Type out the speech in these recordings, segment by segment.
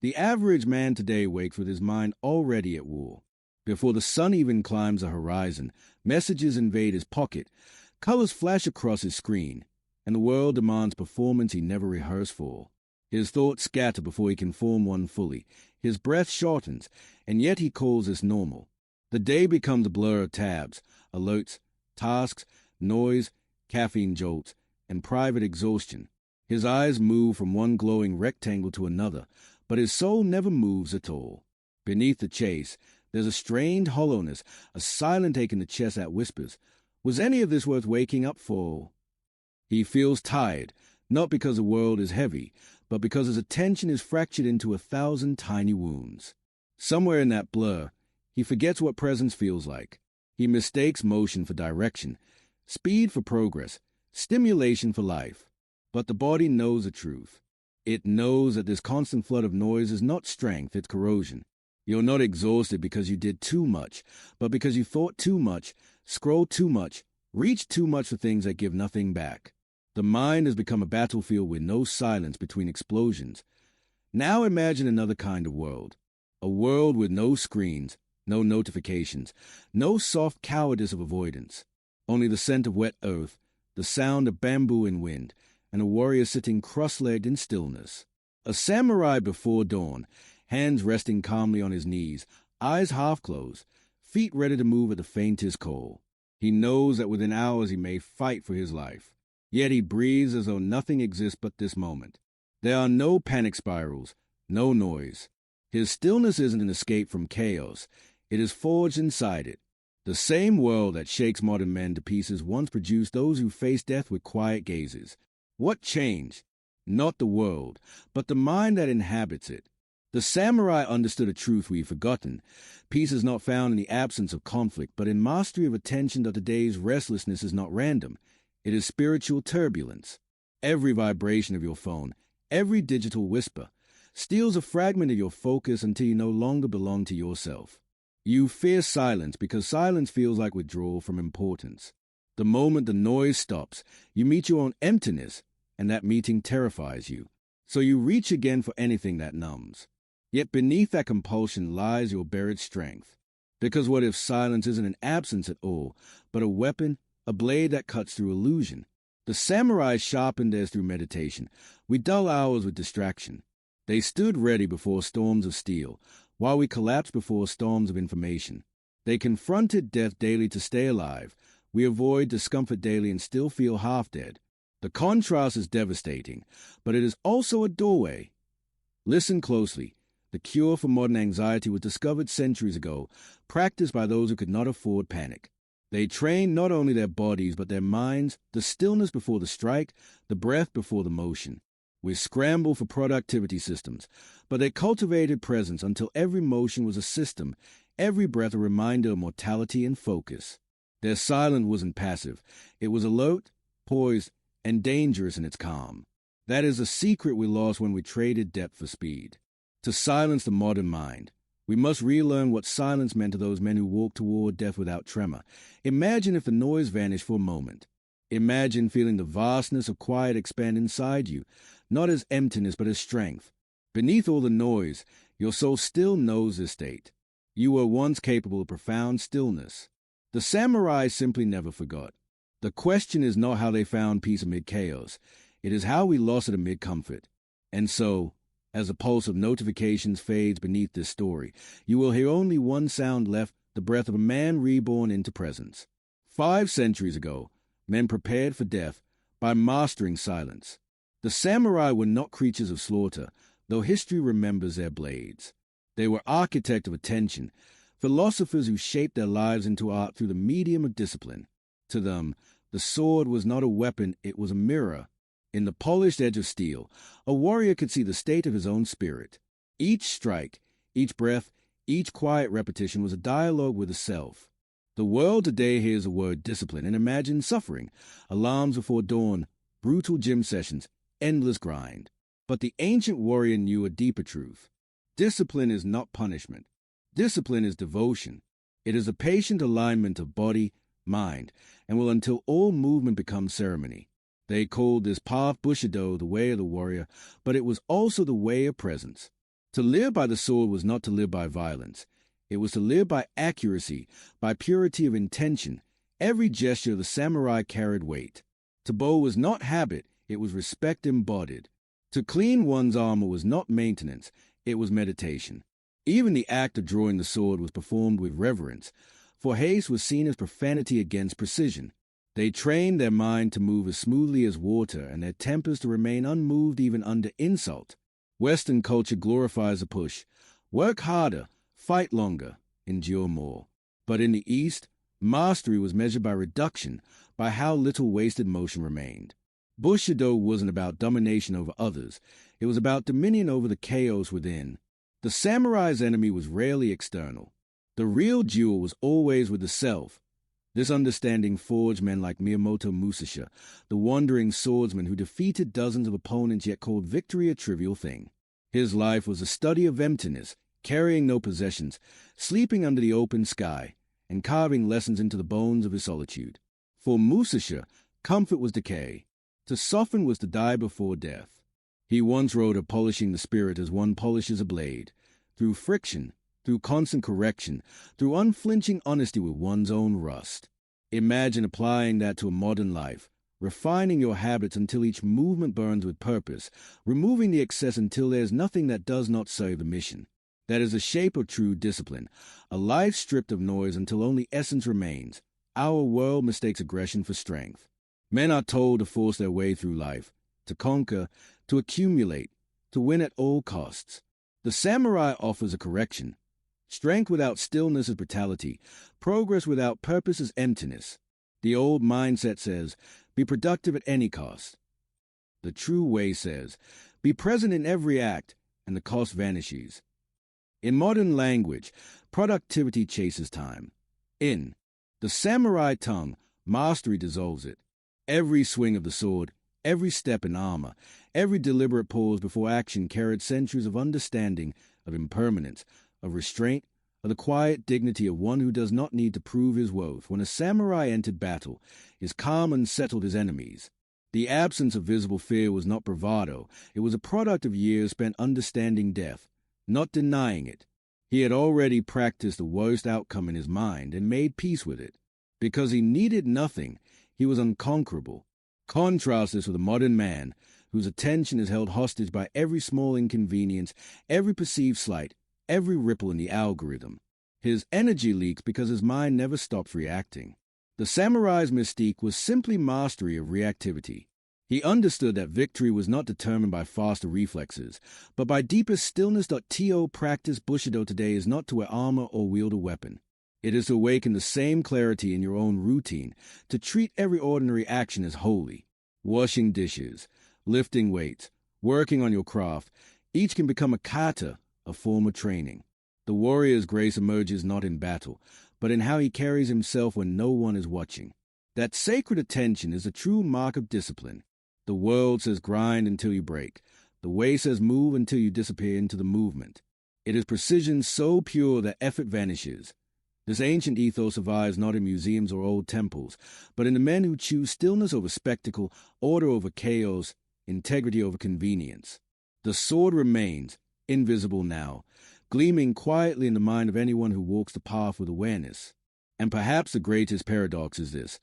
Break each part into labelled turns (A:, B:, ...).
A: The average man today wakes with his mind already at war. Before the sun even climbs the horizon, messages invade his pocket, colors flash across his screen, and the world demands performance he never rehearsed for. His thoughts scatter before he can form one fully. His breath shortens, and yet he calls this normal. The day becomes a blur of tabs, alerts, tasks, noise, caffeine jolts, and private exhaustion. His eyes move from one glowing rectangle to another, but his soul never moves at all. Beneath the chase, there's a strained hollowness, a silent ache in the chest that whispers, "Was any of this worth waking up for?" He feels tired, not because the world is heavy, but because his attention is fractured into 1,000 tiny wounds. Somewhere in that blur, he forgets what presence feels like. He mistakes motion for direction, speed for progress, stimulation for life. But the body knows the truth. It knows that this constant flood of noise is not strength, it's corrosion. You're not exhausted because you did too much, but because you thought too much, scrolled too much, reached too much for things that give nothing back. The mind has become a battlefield with no silence between explosions. Now imagine another kind of world. A world with no screens, no notifications, no soft cowardice of avoidance. Only the scent of wet earth, the sound of bamboo in wind, and a warrior sitting cross-legged in stillness. A samurai before dawn, hands resting calmly on his knees, eyes half-closed, feet ready to move at the faintest call. He knows that within hours he may fight for his life. Yet he breathes as though nothing exists but this moment. There are no panic spirals, no noise. His stillness isn't an escape from chaos. It is forged inside it. The same world that shakes modern men to pieces once produced those who face death with quiet gazes. What changed? Not the world, but the mind that inhabits it. The samurai understood a truth we've forgotten. Peace is not found in the absence of conflict, but in mastery of attention that today's restlessness is not random. It is spiritual turbulence. Every vibration of your phone, every digital whisper, steals a fragment of your focus until you no longer belong to yourself. You fear silence because silence feels like withdrawal from importance. The moment the noise stops, you meet your own emptiness, and that meeting terrifies you. So you reach again for anything that numbs. Yet beneath that compulsion lies your buried strength. Because what if silence isn't an absence at all, but a weapon, a blade that cuts through illusion? The samurai sharpened theirs through meditation. We dull ours with distraction. They stood ready before storms of steel, while we collapsed before storms of information. They confronted death daily to stay alive. We avoid discomfort daily and still feel half dead. The contrast is devastating, but it is also a doorway. Listen closely. The cure for modern anxiety was discovered centuries ago, practiced by those who could not afford panic. They trained not only their bodies but their minds, the stillness before the strike, the breath before the motion. We scrambled for productivity systems, but they cultivated presence until every motion was a system, every breath a reminder of mortality and focus. Their silence wasn't passive. It was alert, poised, and dangerous in its calm. That is a secret we lost when we traded depth for speed. To silence the modern mind, we must relearn what silence meant to those men who walked toward death without tremor. Imagine if the noise vanished for a moment. Imagine feeling the vastness of quiet expand inside you, not as emptiness but as strength. Beneath all the noise, your soul still knows this state. You were once capable of profound stillness. The samurai simply never forgot. The question is not how they found peace amid chaos. It is how we lost it amid comfort. And so, as the pulse of notifications fades beneath this story, you will hear only one sound left, the breath of a man reborn into presence. 5 centuries ago, men prepared for death by mastering silence. The samurai were not creatures of slaughter, though history remembers their blades. They were architects of attention, philosophers who shaped their lives into art through the medium of discipline. To them, the sword was not a weapon, it was a mirror. In the polished edge of steel, a warrior could see the state of his own spirit. Each strike, each breath, each quiet repetition was a dialogue with the self. The world today hears the word discipline and imagines suffering, alarms before dawn, brutal gym sessions, endless grind. But the ancient warrior knew a deeper truth. Discipline is not punishment. Discipline is devotion. It is a patient alignment of body, mind, and will until all movement becomes ceremony. They called this path Bushidō, the way of the warrior, but it was also the way of presence. To live by the sword was not to live by violence. It was to live by accuracy, by purity of intention. Every gesture of the samurai carried weight. To bow was not habit, it was respect embodied. To clean one's armor was not maintenance, it was meditation. Even the act of drawing the sword was performed with reverence, for haste was seen as profanity against precision. They trained their mind to move as smoothly as water and their tempers to remain unmoved even under insult. Western culture glorifies a push. Work harder, fight longer, endure more. But in the East, mastery was measured by reduction, by how little wasted motion remained. Bushidō wasn't about domination over others. It was about dominion over the chaos within. The samurai's enemy was rarely external. The real duel was always with the self. This understanding forged men like Miyamoto Musashi, the wandering swordsman who defeated dozens of opponents yet called victory a trivial thing. His life was a study of emptiness, carrying no possessions, sleeping under the open sky, and carving lessons into the bones of his solitude. For Musashi, comfort was decay. To soften was to die before death. He once wrote of polishing the spirit as one polishes a blade, through friction, through constant correction, through unflinching honesty with one's own rust. Imagine applying that to a modern life, refining your habits until each movement burns with purpose, removing the excess until there's nothing that does not serve the mission. That is the shape of true discipline, a life stripped of noise until only essence remains. Our world mistakes aggression for strength. Men are told to force their way through life, to conquer, to accumulate, to win at all costs. The samurai offers a correction. Strength without stillness is brutality. Progress without purpose is emptiness. The old mindset says, be productive at any cost. The true way says, be present in every act, and the cost vanishes. In modern language, productivity chases time. In the samurai tongue, mastery dissolves it. Every swing of the sword, every step in armor, every deliberate pause before action carried centuries of understanding, of impermanence, of restraint, of the quiet dignity of one who does not need to prove his worth. When a samurai entered battle, his calm unsettled his enemies. The absence of visible fear was not bravado. It was a product of years spent understanding death, not denying it. He had already practiced the worst outcome in his mind and made peace with it. Because he needed nothing, he was unconquerable. Contrast this with a modern man, whose attention is held hostage by every small inconvenience, every perceived slight, every ripple in the algorithm. His energy leaks because his mind never stops reacting. The samurai's mystique was simply mastery of reactivity. He understood that victory was not determined by faster reflexes, but by deeper stillness. To practice Bushidō today is not to wear armor or wield a weapon. It is to awaken the same clarity in your own routine, to treat every ordinary action as holy. Washing dishes, lifting weights, working on your craft, each can become a kata, a form of training. The warrior's grace emerges not in battle, but in how he carries himself when no one is watching. That sacred attention is a true mark of discipline. The world says grind until you break. The way says move until you disappear into the movement. It is precision so pure that effort vanishes. This ancient ethos survives not in museums or old temples, but in the men who choose stillness over spectacle, order over chaos, integrity over convenience. The sword remains, invisible now, gleaming quietly in the mind of anyone who walks the path with awareness. And perhaps the greatest paradox is this.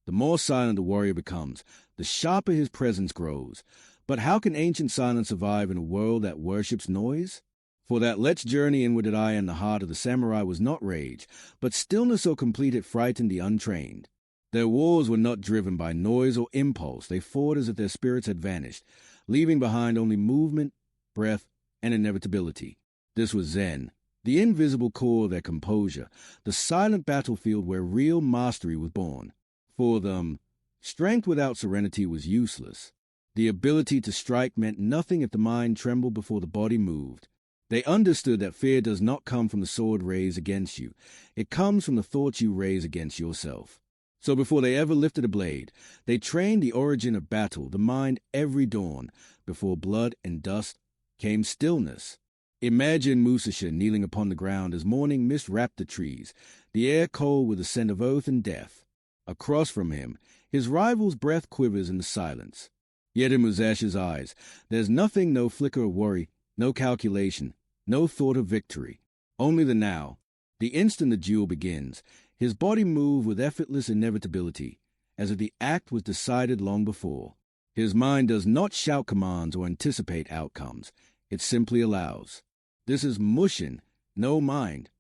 A: The more silent the warrior becomes, the sharper his presence grows. But how can ancient silence survive in a world that worships noise? For that let's journey inward eye in the heart of the samurai was not rage, but stillness so complete it frightened the untrained. Their wars were not driven by noise or impulse. They fought as if their spirits had vanished, leaving behind only movement, breath, and inevitability. This was Zen, the invisible core of their composure, the silent battlefield where real mastery was born. For them, strength without serenity was useless. The ability to strike meant nothing if the mind trembled before the body moved. They understood that fear does not come from the sword raised against you. It comes from the thoughts you raise against yourself. So before they ever lifted a blade, they trained the origin of battle, the mind every dawn. Before blood and dust came stillness. Imagine Musashi kneeling upon the ground as morning mist wrapped the trees, the air cold with the scent of earth and death. Across from him, his rival's breath quivers in the silence. Yet in Musashi's eyes, there's nothing, no flicker of worry, no calculation, no thought of victory, only the now. The instant the duel begins, his body moves with effortless inevitability, as if the act was decided long before. His mind does not shout commands or anticipate outcomes. It simply allows. This is Mushin, no mind.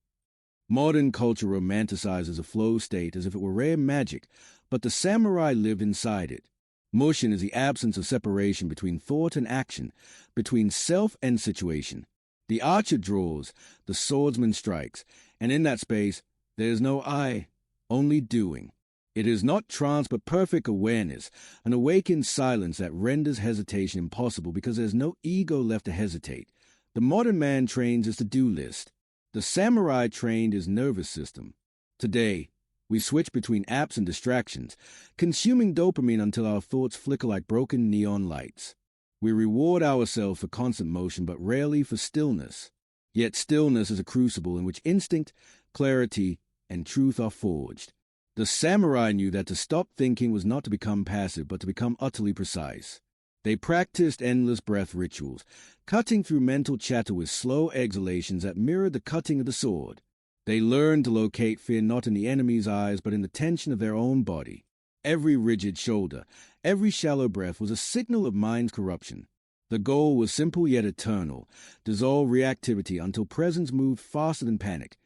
A: Modern culture romanticizes a flow state as if it were rare magic, but the samurai lived inside it. Mushin is the absence of separation between thought and action, between self and situation. The archer draws, the swordsman strikes, and in that space there is no I, only doing. It is not trance but perfect awareness, an awakened silence that renders hesitation impossible because there is no ego left to hesitate. The modern man trains his to-do list. The samurai trained his nervous system. Today, we switch between apps and distractions, consuming dopamine until our thoughts flicker like broken neon lights. We reward ourselves for constant motion, but rarely for stillness. Yet stillness is a crucible in which instinct, clarity, and truth are forged. The samurai knew that to stop thinking was not to become passive, but to become utterly precise. They practiced endless breath rituals, cutting through mental chatter with slow exhalations that mirrored the cutting of the sword. They learned to locate fear not in the enemy's eyes, but in the tension of their own body. Every rigid shoulder, every shallow breath was a signal of mind's corruption. The goal was simple yet eternal: dissolve reactivity until presence moved faster than panic.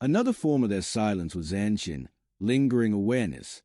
A: Another form of their silence was Zanshin, lingering awareness.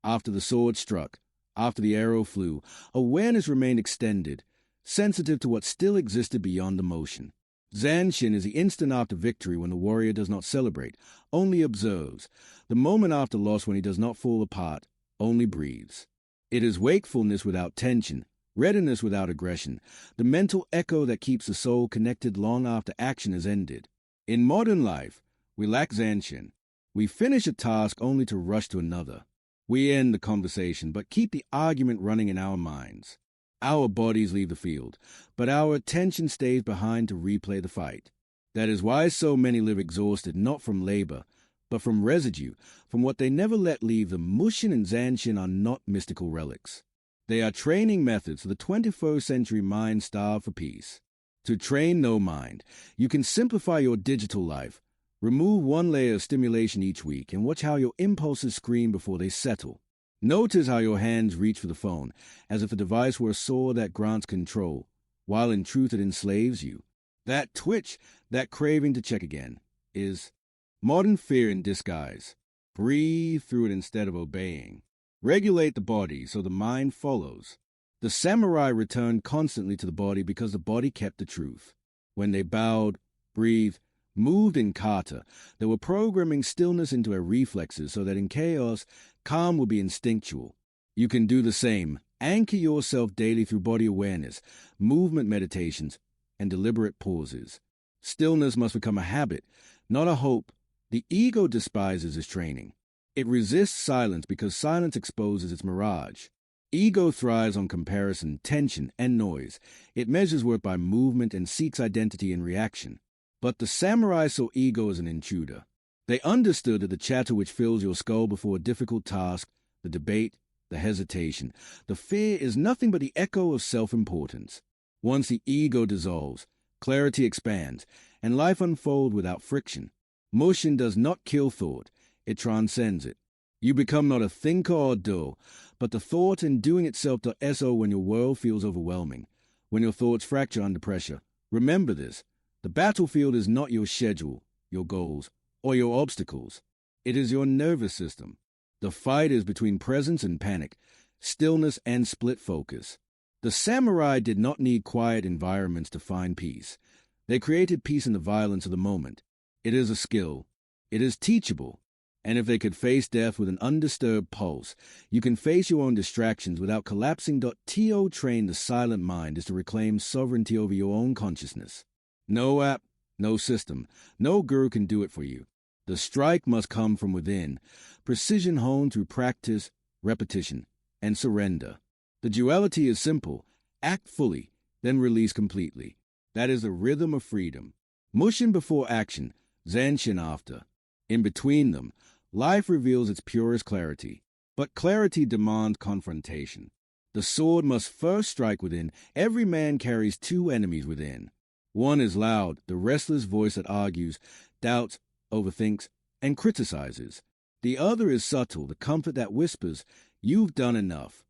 A: After the sword struck, after the arrow flew, awareness remained extended, sensitive to what still existed beyond the motion. Zanshin is the instant after victory when the warrior does not celebrate, only observes, the moment after loss when he does not fall apart, only breathes. It is wakefulness without tension, readiness without aggression, the mental echo that keeps the soul connected long after action has ended. In modern life, we lack Zanshin. We finish a task only to rush to another. We end the conversation, but keep the argument running in our minds. Our bodies leave the field, but our attention stays behind to replay the fight. That is why so many live exhausted, not from labor, but from residue, from what they never let leave them. Mushin and Zanshin are not mystical relics. They are training methods for the 21st century mind starved for peace. To train no mind, you can simplify your digital life. Remove one layer of stimulation each week and watch how your impulses scream before they settle. Notice how your hands reach for the phone, as if the device were a sword that grants control, while in truth it enslaves you. That twitch, that craving to check again, is modern fear in disguise. Breathe through it instead of obeying. Regulate the body so the mind follows. The samurai returned constantly to the body because the body kept the truth. When they bowed, breathed, moved in kata, they were programming stillness into their reflexes so that in chaos, calm would be instinctual. You can do the same. Anchor yourself daily through body awareness, movement meditations, and deliberate pauses. Stillness must become a habit, not a hope. The ego despises this training. It resists silence because silence exposes its mirage. Ego thrives on comparison, tension, and noise. It measures worth by movement and seeks identity in reaction. But the samurai saw ego as an intruder. They understood that the chatter which fills your skull before a difficult task, the debate, the hesitation, the fear is nothing but the echo of self-importance. Once the ego dissolves, clarity expands, and life unfolds without friction. Mushin does not kill thought, it transcends it. You become not a thinker or do, but the thought and doing itself so when your world feels overwhelming, when your thoughts fracture under pressure. Remember this. The battlefield is not your schedule, your goals, or your obstacles. It is your nervous system. The fight is between presence and panic, stillness and split focus. The samurai did not need quiet environments to find peace. They created peace in the violence of the moment. It is a skill. It is teachable. And if they could face death with an undisturbed pulse, you can face your own distractions without collapsing. To train the silent mind is to reclaim sovereignty over your own consciousness. No app, no system, no guru can do it for you. The strike must come from within, precision honed through practice, repetition, and surrender. The duality is simple: act fully, then release completely. That is the rhythm of freedom. Mushin before action, Zanshin after. In between them, life reveals its purest clarity. But clarity demands confrontation. The sword must first strike within. Every man carries two enemies within. One is loud, the restless voice that argues, doubts, overthinks, and criticizes. The other is subtle, the comfort that whispers, "You've done enough."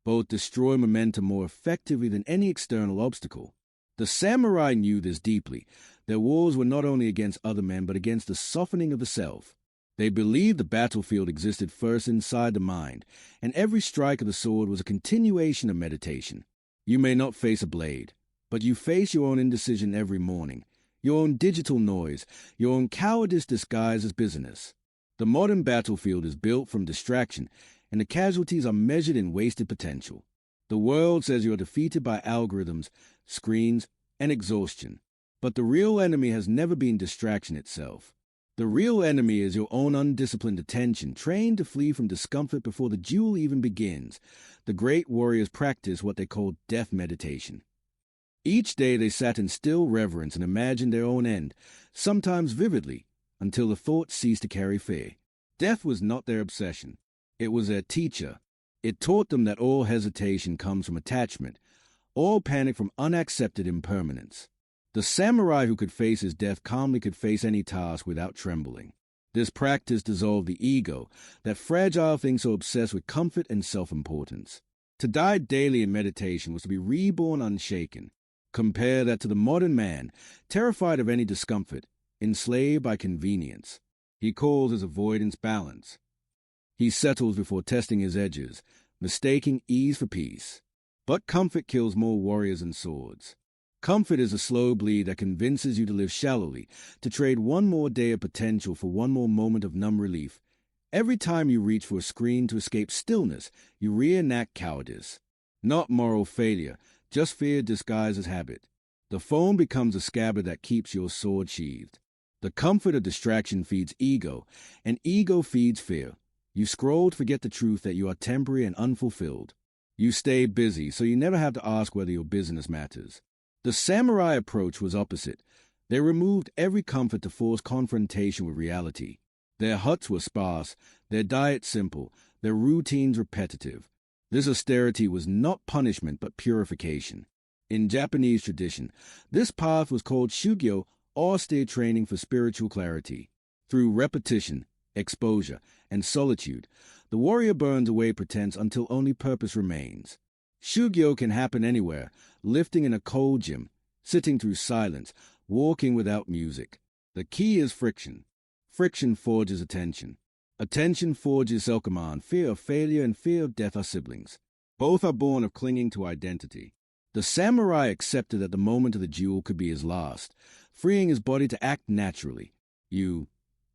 A: Both destroy momentum more effectively than any external obstacle. The samurai knew this deeply. Their wars were not only against other men, but against the softening of the self. They believed the battlefield existed first inside the mind, and every strike of the sword was a continuation of meditation. You may not face a blade, but you face your own indecision every morning, your own digital noise, your own cowardice disguised as business. The modern battlefield is built from distraction, and the casualties are measured in wasted potential. The world says you are defeated by algorithms, screens, and exhaustion. But the real enemy has never been distraction itself. The real enemy is your own undisciplined attention, trained to flee from discomfort before the duel even begins. The great warriors practice what they call death meditation. Each day they sat in still reverence and imagined their own end, sometimes vividly, until the thought ceased to carry fear. Death was not their obsession. It was their teacher. It taught them that all hesitation comes from attachment, all panic from unaccepted impermanence. The samurai who could face his death calmly could face any task without trembling. This practice dissolved the ego, that fragile thing so obsessed with comfort and self-importance. To die daily in meditation was to be reborn unshaken. Compare that to the modern man, terrified of any discomfort, enslaved by convenience. He calls his avoidance balance. He settles before testing his edges, mistaking ease for peace. But comfort kills more warriors than swords. Comfort is a slow bleed that convinces you to live shallowly, to trade one more day of potential for one more moment of numb relief. Every time you reach for a screen to escape stillness, you reenact cowardice. Not moral failure, just fear disguised as habit. The phone becomes a scabbard that keeps your sword sheathed. The comfort of distraction feeds ego, and ego feeds fear. You scroll to forget the truth that you are temporary and unfulfilled. You stay busy, so you never have to ask whether your business matters. The samurai approach was opposite. They removed every comfort to force confrontation with reality. Their huts were sparse, their diet simple, their routines repetitive. This austerity was not punishment but purification. In Japanese tradition, this path was called shugyo, austere training for spiritual clarity. Through repetition, exposure, and solitude, the warrior burns away pretense until only purpose remains. Shugyo can happen anywhere, lifting in a cold gym, sitting through silence, walking without music. The key is friction. Friction forges attention. Attention forges self-command. Fear of failure and fear of death are siblings. Both are born of clinging to identity. The samurai accepted that the moment of the duel could be his last, freeing his body to act naturally. You,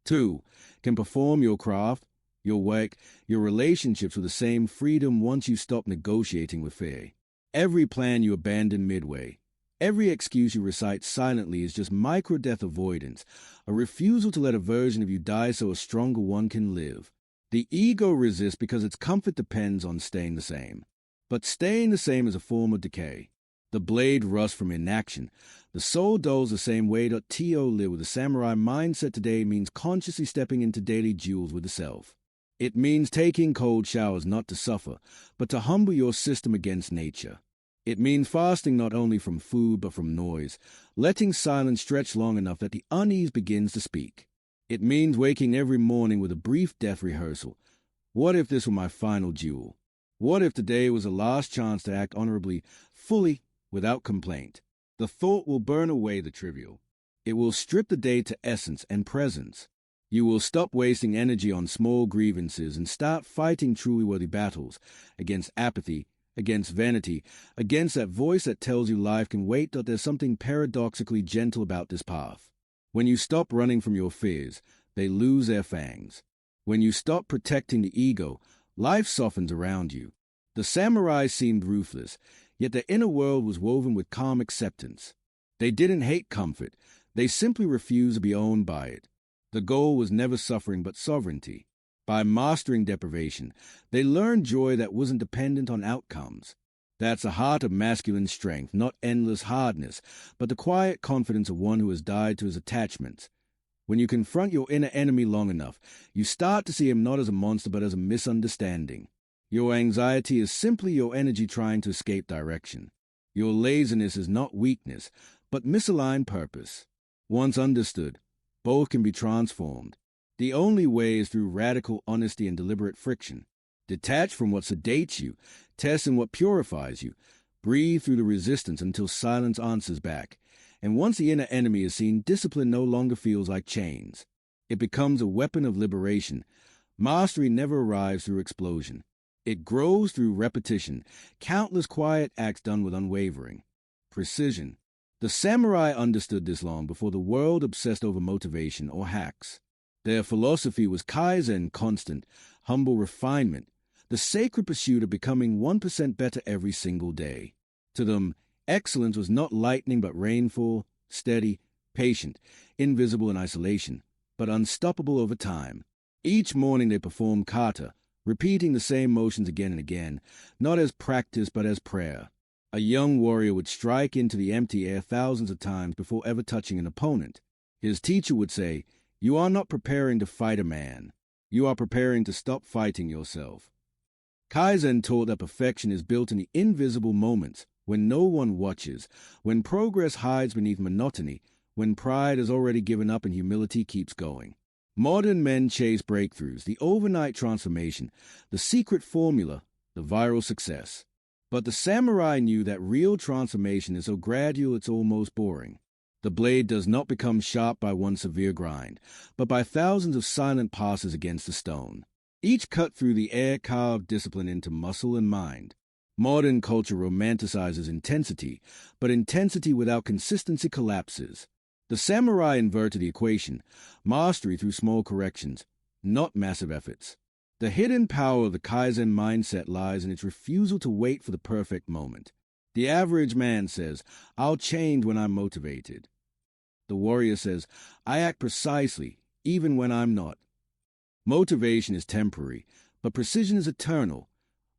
A: too, can perform your craft, your work, your relationships with the same freedom once you stop negotiating with fear. Every plan you abandon midway, every excuse you recite silently is just micro-death avoidance, a refusal to let a version of you die so a stronger one can live. The ego resists because its comfort depends on staying the same. But staying the same is a form of decay. The blade rusts from inaction. The soul dulls the same way that T.O. lived with the samurai mindset today means consciously stepping into daily duels with the self. It means taking cold showers not to suffer, but to humble your system against nature. It means fasting not only from food but from noise, letting silence stretch long enough that the unease begins to speak. It means waking every morning with a brief death rehearsal. What if this were my final duel? What if today was the last chance to act honorably, fully, without complaint? The thought will burn away the trivial. It will strip the day to essence and presence. You will stop wasting energy on small grievances and start fighting truly worthy battles against apathy, against vanity, against that voice that tells you life can wait, that there's something paradoxically gentle about this path. When you stop running from your fears, they lose their fangs. When you stop protecting the ego, life softens around you. The samurai seemed ruthless, yet their inner world was woven with calm acceptance. They didn't hate comfort, they simply refused to be owned by it. The goal was never suffering but sovereignty. By mastering deprivation, they learned joy that wasn't dependent on outcomes. That's the heart of masculine strength, not endless hardness, but the quiet confidence of one who has died to his attachments. When you confront your inner enemy long enough, you start to see him not as a monster but as a misunderstanding. Your anxiety is simply your energy trying to escape direction. Your laziness is not weakness, but misaligned purpose. Once understood, both can be transformed. The only way is through radical honesty and deliberate friction. Detach from what sedates you, test in what purifies you, breathe through the resistance until silence answers back. And once the inner enemy is seen, discipline no longer feels like chains. It becomes a weapon of liberation. Mastery never arrives through explosion. It grows through repetition, countless quiet acts done with unwavering precision. The samurai understood this long before the world obsessed over motivation or hacks. Their philosophy was Kaizen, constant, humble refinement, the sacred pursuit of becoming 1% better every single day. To them, excellence was not lightning but rainfall, steady, patient, invisible in isolation, but unstoppable over time. Each morning they performed kata, repeating the same motions again and again, not as practice but as prayer. A young warrior would strike into the empty air thousands of times before ever touching an opponent. His teacher would say, "You are not preparing to fight a man. You are preparing to stop fighting yourself." Kaizen taught that perfection is built in the invisible moments, when no one watches, when progress hides beneath monotony, when pride has already given up and humility keeps going. Modern men chase breakthroughs, the overnight transformation, the secret formula, the viral success. But the samurai knew that real transformation is so gradual it's almost boring. The blade does not become sharp by one severe grind, but by thousands of silent passes against the stone. Each cut through the air carved discipline into muscle and mind. Modern culture romanticizes intensity, but intensity without consistency collapses. The samurai inverted the equation, mastery through small corrections, not massive efforts. The hidden power of the Kaizen mindset lies in its refusal to wait for the perfect moment. The average man says, "I'll change when I'm motivated." The warrior says, "I act precisely, even when I'm not." Motivation is temporary, but precision is eternal.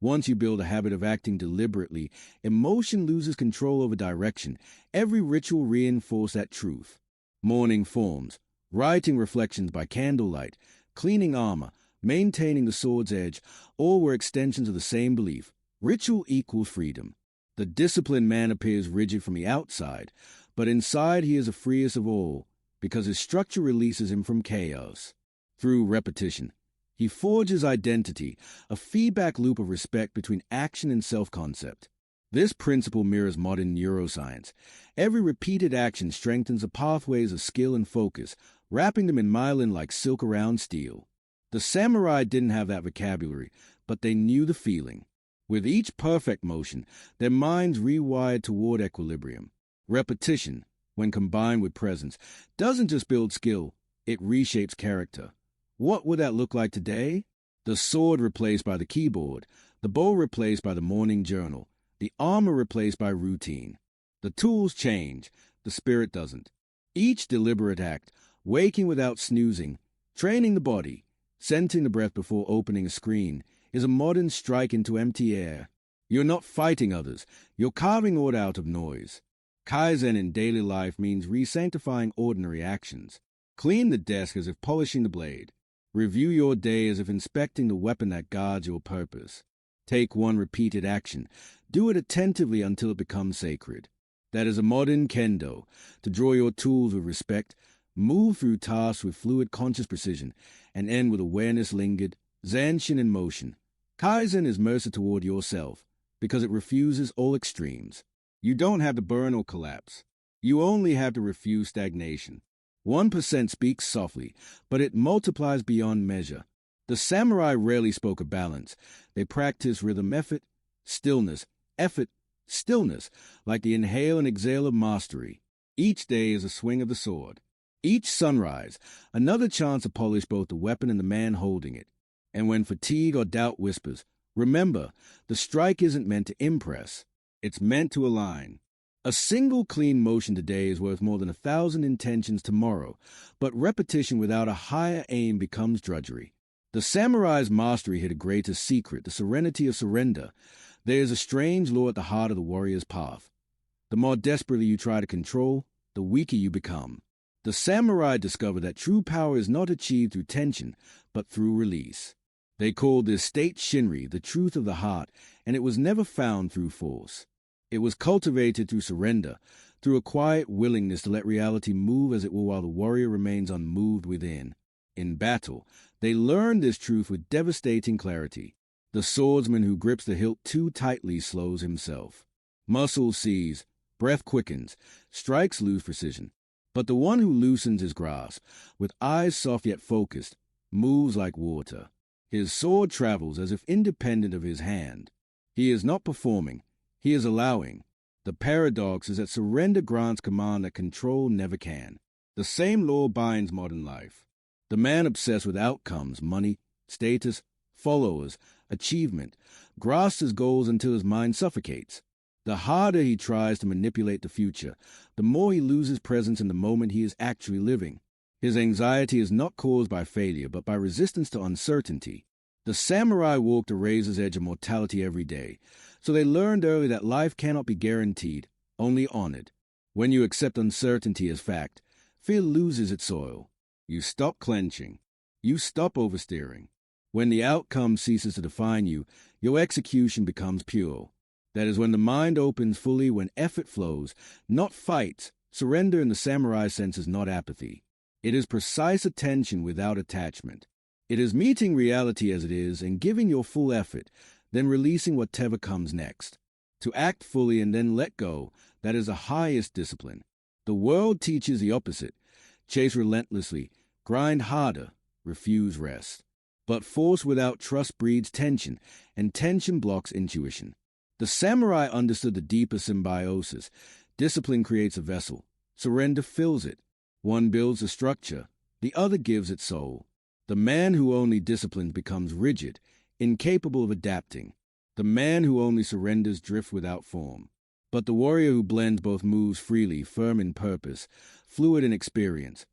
A: Once you build a habit of acting deliberately, emotion loses control over direction. Every ritual reinforces that truth. Morning forms, writing reflections by candlelight, cleaning armor, maintaining the sword's edge, all were extensions of the same belief. Ritual equals freedom. The disciplined man appears rigid from the outside, but inside he is the freest of all, because his structure releases him from chaos. Through repetition, he forges identity, a feedback loop of respect between action and self-concept. This principle mirrors modern neuroscience. Every repeated action strengthens the pathways of skill and focus, wrapping them in myelin like silk around steel. The samurai didn't have that vocabulary, but they knew the feeling. With each perfect motion, their minds rewired toward equilibrium. Repetition, when combined with presence, doesn't just build skill, it reshapes character. What would that look like today? The sword replaced by the keyboard, the bow replaced by the morning journal, the armor replaced by routine. The tools change, the spirit doesn't. Each deliberate act, waking without snoozing, training the body, scenting the breath before opening a screen, is a modern strike into empty air. You're not fighting others, you're carving order out of noise. Kaizen in daily life means re-sanctifying ordinary actions. Clean the desk as if polishing the blade. Review your day as if inspecting the weapon that guards your purpose. Take one repeated action. Do it attentively until it becomes sacred. That is a modern kendo, to draw your tools with respect, move through tasks with fluid conscious precision, and end with awareness lingered, Zanshin in motion. Kaizen is mercy toward yourself, because it refuses all extremes. You don't have to burn or collapse. You only have to refuse stagnation. 1% speaks softly, but it multiplies beyond measure. The samurai rarely spoke of balance. They practiced rhythm effort, stillness, effort, stillness, like the inhale and exhale of mastery. Each day is a swing of the sword. Each sunrise, another chance to polish both the weapon and the man holding it. And when fatigue or doubt whispers, remember, the strike isn't meant to impress. It's meant to align. A single clean motion today is worth more than 1,000 intentions tomorrow, but repetition without a higher aim becomes drudgery. The samurai's mastery hid a greater secret, the serenity of surrender. There is a strange law at the heart of the warrior's path. The more desperately you try to control, the weaker you become. The samurai discovered that true power is not achieved through tension, but through release. They called this state Shinri, the truth of the heart, and it was never found through force. It was cultivated through surrender, through a quiet willingness to let reality move as it will while the warrior remains unmoved within. In battle, they learn this truth with devastating clarity. The swordsman who grips the hilt too tightly slows himself. Muscle seize, breath quickens, strikes lose precision. But the one who loosens his grasp, with eyes soft yet focused, moves like water. His sword travels as if independent of his hand. He is not performing, he is allowing. The paradox is that surrender grants command that control never can. The same law binds modern life. The man obsessed with outcomes, money, status, followers, achievement, grasps his goals until his mind suffocates. The harder he tries to manipulate the future, the more he loses presence in the moment he is actually living. His anxiety is not caused by failure, but by resistance to uncertainty. The samurai walked a razor's edge of mortality every day, so they learned early that life cannot be guaranteed, only honored. When you accept uncertainty as fact, fear loses its soil. You stop clenching. You stop oversteering. When the outcome ceases to define you, your execution becomes pure. That is when the mind opens fully, when effort flows, not fights. Surrender in the samurai sense is not apathy. It is precise attention without attachment. It is meeting reality as it is and giving your full effort, then releasing whatever comes next. To act fully and then let go, that is the highest discipline. The world teaches the opposite. Chase relentlessly, grind harder, refuse rest. But force without trust breeds tension, and tension blocks intuition. The samurai understood the deeper symbiosis. Discipline creates a vessel. Surrender fills it. One builds a structure, the other gives it soul. The man who only disciplines becomes rigid, incapable of adapting. The man who only surrenders drifts without form. But the warrior who blends both moves freely, firm in purpose, fluid in experience.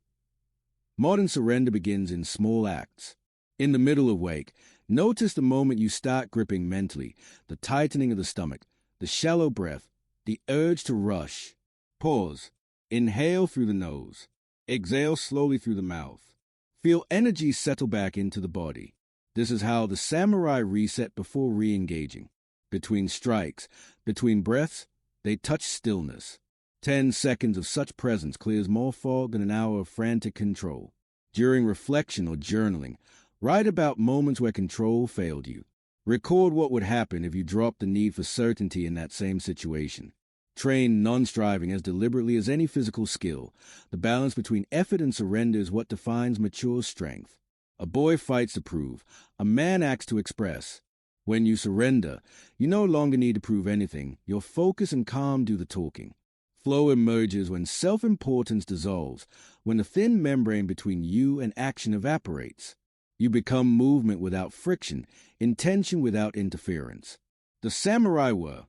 A: Modern surrender begins in small acts. In the middle of wake, notice the moment you start gripping mentally, the tightening of the stomach, the shallow breath, the urge to rush. Pause. Inhale through the nose. Exhale slowly through the mouth. Feel energy settle back into the body. This is how the samurai reset before re-engaging. Between strikes, between breaths, they touch stillness. 10 seconds of such presence clears more fog than an hour of frantic control. During reflection or journaling, write about moments where control failed you. Record what would happen if you dropped the need for certainty in that same situation. Train non-striving as deliberately as any physical skill. The balance between effort and surrender is what defines mature strength. A boy fights to prove. A man acts to express. When you surrender, you no longer need to prove anything. Your focus and calm do the talking. Flow emerges when self-importance dissolves, when the thin membrane between you and action evaporates. You become movement without friction, intention without interference. The samurai were,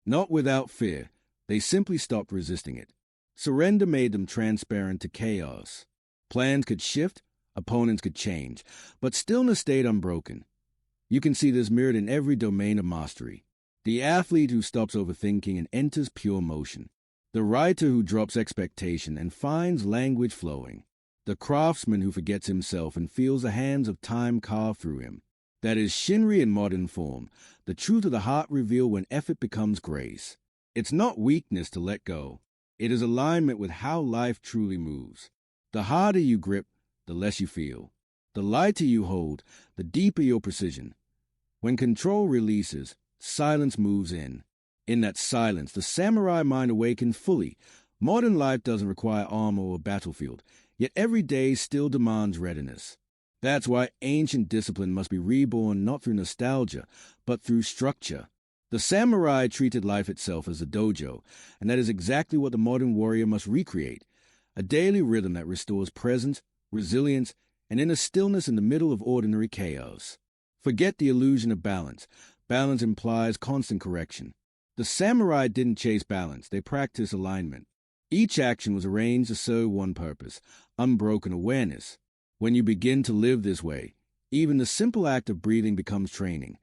A: not without fear. They simply stopped resisting it. Surrender made them transparent to chaos. Plans could shift, opponents could change, but stillness stayed unbroken. You can see this mirrored in every domain of mastery. The athlete who stops overthinking and enters pure motion. The writer who drops expectation and finds language flowing. The craftsman who forgets himself and feels the hands of time carve through him. That is Shinri in modern form, the truth of the heart revealed when effort becomes grace. It's not weakness to let go. It is alignment with how life truly moves. The harder you grip, the less you feel. The lighter you hold, the deeper your precision. When control releases, silence moves in. In that silence, the samurai mind awakens fully. Modern life doesn't require armor or battlefield, yet every day still demands readiness. That's why ancient discipline must be reborn not through nostalgia, but through structure. The samurai treated life itself as a dojo, and that is exactly what the modern warrior must recreate. A daily rhythm that restores presence, resilience, and inner stillness in the middle of ordinary chaos. Forget the illusion of balance. Balance implies constant correction. The samurai didn't chase balance, they practiced alignment. Each action was arranged to serve one purpose, unbroken awareness. When you begin to live this way, even the simple act of breathing becomes training.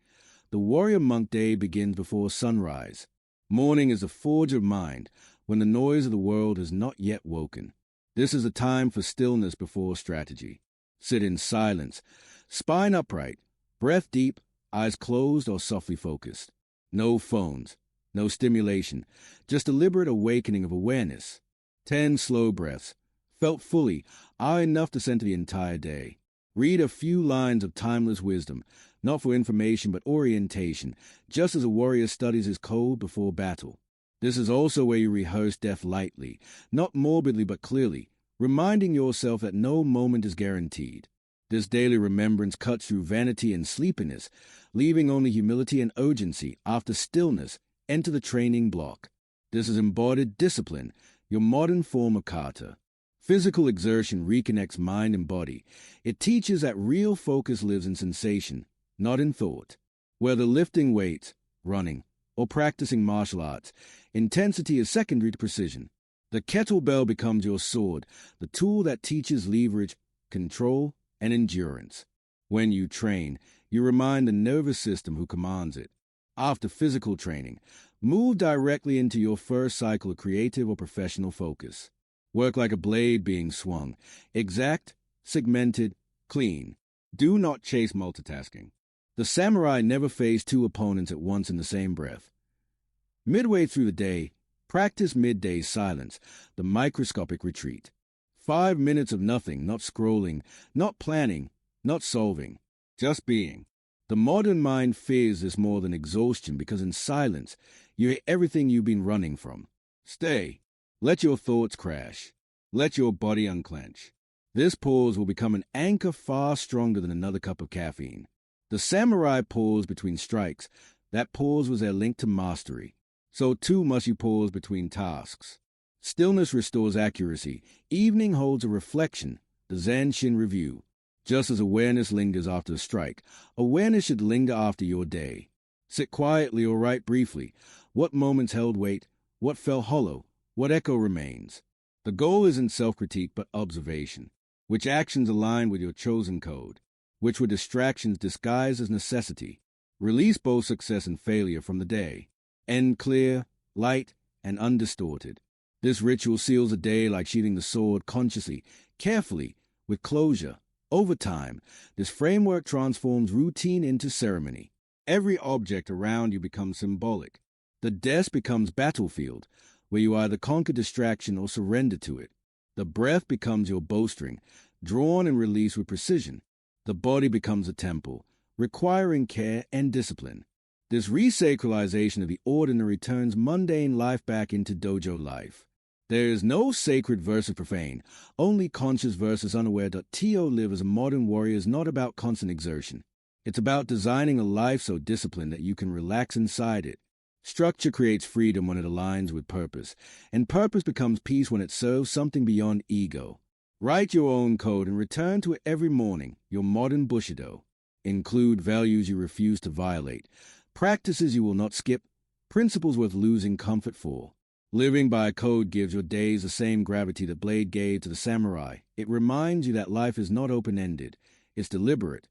A: The warrior monk day begins before sunrise. Morning is the forge of mind, when the noise of the world has not yet woken. This is a time for stillness before strategy. Sit in silence, spine upright, breath deep, eyes closed or softly focused. No phones, No stimulation, just deliberate awakening of awareness. 10 slow breaths, felt fully, are enough to center the entire day. Read a few lines of timeless wisdom, not for information but orientation, just as a warrior studies his code before battle. This is also where you rehearse death lightly, not morbidly but clearly, reminding yourself that no moment is guaranteed. This daily remembrance cuts through vanity and sleepiness, leaving only humility and urgency. After stillness, enter the training block. This is embodied discipline, your modern form of kata. Physical exertion reconnects mind and body. It teaches that real focus lives in sensation, not in thought. Whether lifting weights, running, or practicing martial arts, intensity is secondary to precision. The kettlebell becomes your sword, the tool that teaches leverage, control, and endurance. When you train, you remind the nervous system who commands it. After physical training, move directly into your first cycle of creative or professional focus. Work like a blade being swung, exact, segmented, clean. Do not chase multitasking. The samurai never faced two opponents at once in the same breath. Midway through the day, practice midday silence, the microscopic retreat. 5 minutes of nothing, not scrolling, not planning, not solving, just being. The modern mind fears this more than exhaustion because in silence, you hear everything you've been running from. Stay. Let your thoughts crash. Let your body unclench. This pause will become an anchor far stronger than another cup of caffeine. The samurai paused between strikes. That pause was their link to mastery. So too must you pause between tasks. Stillness restores accuracy. Evening holds a reflection, the Zanshin review. Just as awareness lingers after a strike, awareness should linger after your day. Sit quietly or write briefly. What moments held weight? What fell hollow? What echo remains? The goal isn't self-critique but observation. Which actions align with your chosen code? Which were distractions disguised as necessity? Release both success and failure from the day. End clear, light, and undistorted. This ritual seals a day like sheathing the sword consciously, carefully, with closure. Over time, this framework transforms routine into ceremony. Every object around you becomes symbolic. The desk becomes battlefield, where you either conquer distraction or surrender to it. The breath becomes your bowstring, drawn and released with precision. The body becomes a temple, requiring care and discipline. This resacralization of the ordinary turns mundane life back into dojo life. There is no sacred versus profane, only conscious versus unaware. To live as a modern warrior is not about constant exertion. It's about designing a life so disciplined that you can relax inside it. Structure creates freedom when it aligns with purpose, and purpose becomes peace when it serves something beyond ego. Write your own code and return to it every morning, your modern Bushidō. Include values you refuse to violate, practices you will not skip, principles worth losing comfort for. Living by a code gives your days the same gravity the blade gave to the samurai. It reminds you that life is not open-ended, it's deliberate.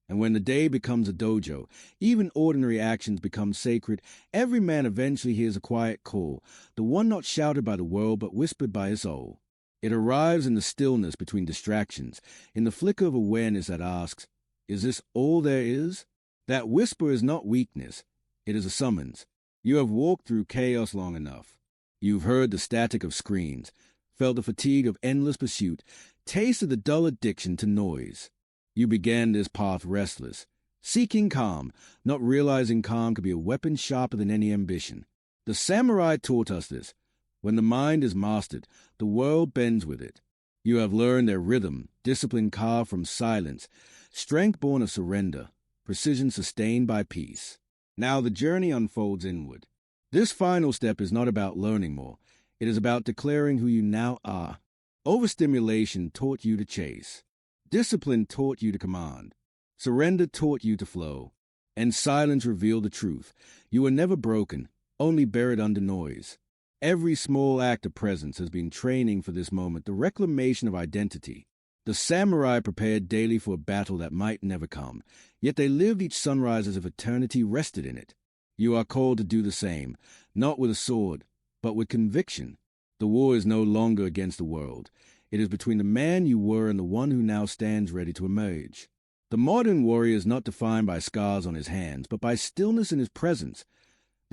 A: And when the day becomes a dojo, even ordinary actions become sacred. Every man eventually hears a quiet call, the one not shouted by the world but whispered by his soul. It arrives in the stillness between distractions, in the flicker of awareness that asks, "Is this all there is?" That whisper is not weakness, it is a summons. You have walked through chaos long enough. You've heard the static of screens, felt the fatigue of endless pursuit, tasted the dull addiction to noise. You began this path restless, seeking calm, not realizing calm could be a weapon sharper than any ambition. The samurai taught us this. When the mind is mastered, the world bends with it. You have learned their rhythm, discipline carved from silence, strength born of surrender, precision sustained by peace. Now the journey unfolds inward. This final step is not about learning more. It is about declaring who you now are. Overstimulation taught you to chase. Discipline taught you to command. Surrender taught you to flow. And silence revealed the truth. You were never broken, only buried under noise. Every small act of presence has been training for this moment, the reclamation of identity. The samurai prepared daily for a battle that might never come, yet they lived each sunrise as if eternity rested in it. You are called to do the same, not with a sword, but with conviction. The war is no longer against the world. It is between the man you were and the one who now stands ready to emerge. The modern warrior is not defined by scars on his hands, but by stillness in his presence.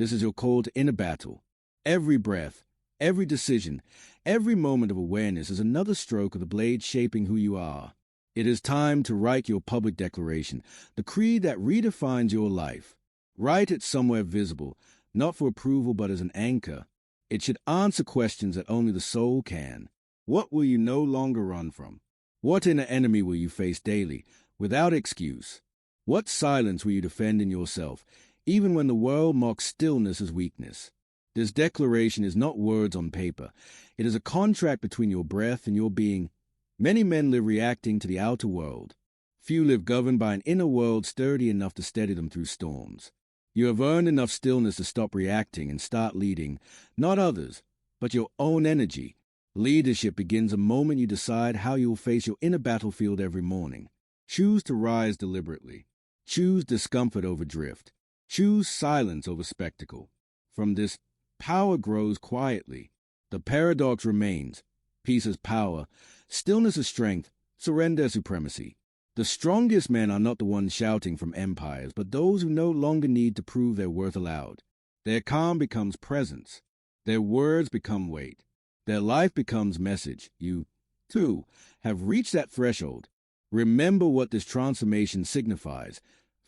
A: This is your call to inner battle. Every breath, every decision, every moment of awareness is another stroke of the blade shaping who you are. It is time to write your public declaration, the creed that redefines your life. Write it somewhere visible, not for approval but as an anchor. It should answer questions that only the soul can. What will you no longer run from? What inner enemy will you face daily, without excuse? What silence will you defend in yourself, even when the world mocks stillness as weakness? This declaration is not words on paper. It is a contract between your breath and your being. Many men live reacting to the outer world. Few live governed by an inner world sturdy enough to steady them through storms. You have earned enough stillness to stop reacting and start leading, not others, but your own energy. Leadership begins the moment you decide how you will face your inner battlefield every morning. Choose to rise deliberately. Choose discomfort over drift. Choose silence over spectacle. From this, power grows quietly. The paradox remains. Peace is power. Stillness is strength. Surrender is supremacy. The strongest men are not the ones shouting from empires, but those who no longer need to prove their worth aloud. Their calm becomes presence. Their words become weight. Their life becomes message. You, too, have reached that threshold. Remember what this transformation signifies.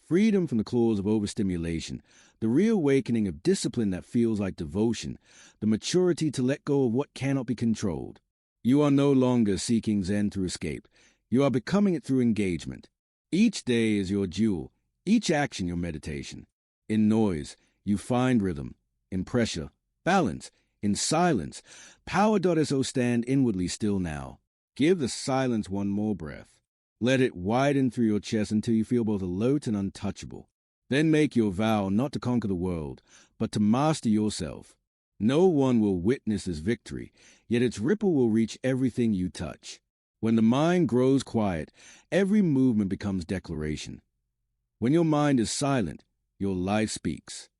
A: Freedom from the claws of overstimulation, the reawakening of discipline that feels like devotion, the maturity to let go of what cannot be controlled. You are no longer seeking Zen through escape. You are becoming it through engagement. Each day is your jewel, each action your meditation. In noise, you find rhythm. In pressure, balance. In silence, power.so stand inwardly still now. Give the silence one more breath. Let it widen through your chest until you feel both alert and untouchable. Then make your vow not to conquer the world, but to master yourself. No one will witness this victory, yet its ripple will reach everything you touch. When the mind grows quiet, every movement becomes declaration. When your mind is silent, your life speaks.